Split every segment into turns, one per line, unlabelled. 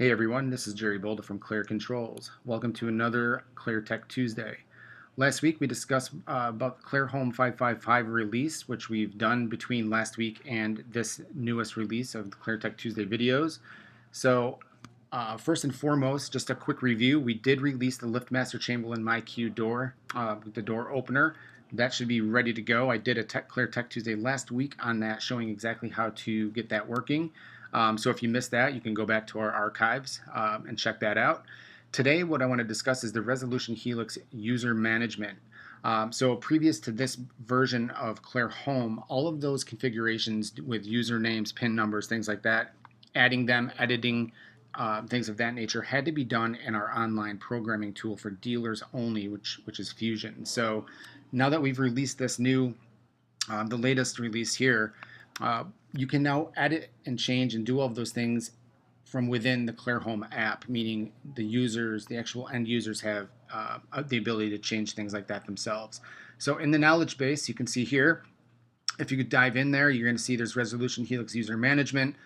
Hey everyone, this is Jerry Bulda from Clare Controls. Welcome to another Clare Tech Tuesday. Last week we discussed about the ClareHome 555 release, which we've done between last week and this newest release of the Clare Tech Tuesday videos. So first and foremost, just a quick review. We did release the LiftMaster Chamberlain MyQ door, the door opener. That should be ready to go. I did a Clare Tech Tuesday last week on that, showing exactly how to get that working. So if you missed that, you can go back to our archives and check that out. Today, what I want to discuss is the Resolution Helix User Management. So previous to this version of ClareHome, all of those configurations with usernames, PIN numbers, things like that, adding them, editing, things of that nature had to be done in our online programming tool for dealers only, which is Fusion. So now that we've released this new, the latest release here, you can now edit and change and do all of those things from within the ClareHome app, meaning the users, the actual end users have the ability to change things like that themselves. So in the knowledge base, you can see here, if you could dive in there, you're going to see there's Resolution Helix User Management.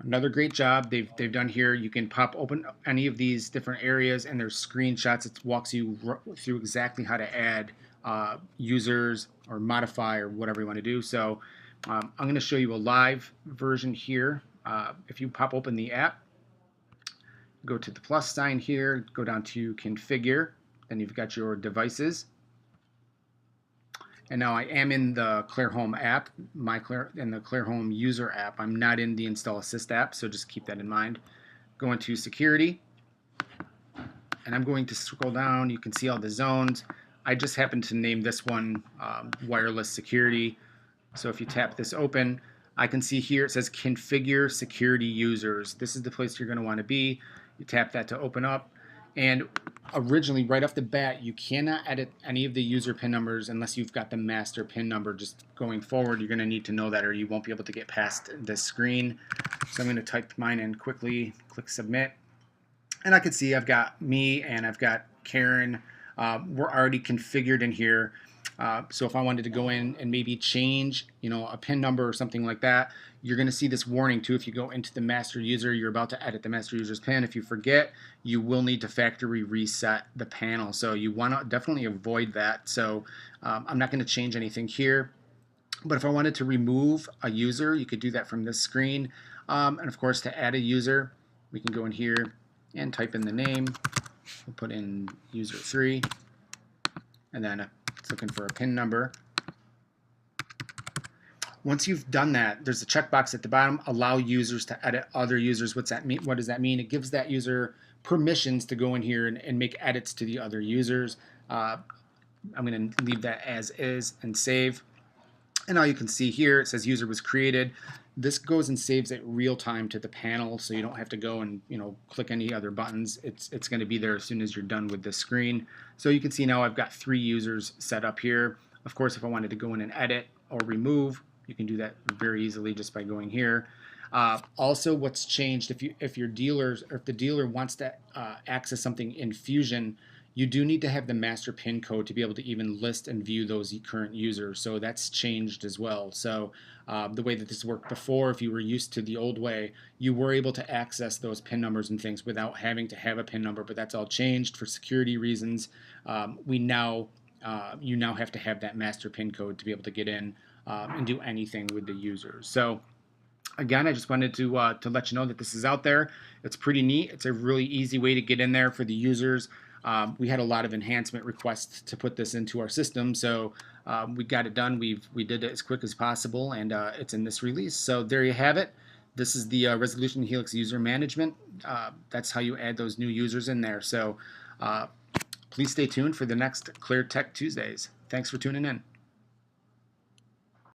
Another great job they've done here. You can pop open any of these different areas and there's screenshots. It walks you through exactly how to add users or modify or whatever you want to do. So I'm going to show you a live version here. If you pop open the app, go to the plus sign here, go down to configure, then you've got your devices. And now I am in the ClareHome app, in the ClareHome user app. I'm not in the Install Assist app, so just keep that in mind. Go into security, and I'm going to scroll down. You can see all the zones. I just happen to name this one wireless security. So if you tap this open, I can see here it says configure security users. This is the place you're going to want to be. You tap that to open up. And originally, right off the bat, you cannot edit any of the user PIN numbers unless you've got the master PIN number. Just going forward, you're going to need to know that or you won't be able to get past this screen. So I'm going to type mine in quickly, click submit. And I can see I've got me and I've got Karen. We're already configured in here. So if I wanted to go in and maybe change, a PIN number or something like that, you're going to see this warning too. If you go into the master user, you're about to edit the master user's PIN. If you forget, you will need to factory reset the panel. So you want to definitely avoid that. So I'm not going to change anything here. But if I wanted to remove a user, you could do that from this screen. And of course, to add a user, we can go in here and type in the name. We'll put in user 3, and then it's looking for a PIN number. Once you've done that, there's a checkbox at the bottom, allow users to edit other users. What's that mean? What does that mean? It gives that user permissions to go in here and make edits to the other users. I'm going to leave that as is and save. And now you can see here, it says user was created. This goes and saves it real time to the panel, so you don't have to go and click any other buttons. It's going to be there as soon as you're done with this screen. So you can see now I've got 3 users set up here. Of course, if I wanted to go in and edit or remove, you can do that very easily just by going here. Also, what's changed, if your dealers or if the dealer wants to access something in Fusion, you do need to have the master PIN code to be able to even list and view those current users. So that's changed as well. So the way that this worked before, if you were used to the old way, you were able to access those PIN numbers and things without having to have a PIN number, but that's all changed for security reasons. You now have to have that master PIN code to be able to get in and do anything with the users. So again, I just wanted to let you know that this is out there. It's pretty neat. It's a really easy way to get in there for the users. We had a lot of enhancement requests to put this into our system, so we got it done. We did it as quick as possible, and it's in this release. So there you have it. This is the Resolution Helix User Management. That's how you add those new users in there. So please stay tuned for the next Clare Tech Tuesdays. Thanks for tuning in.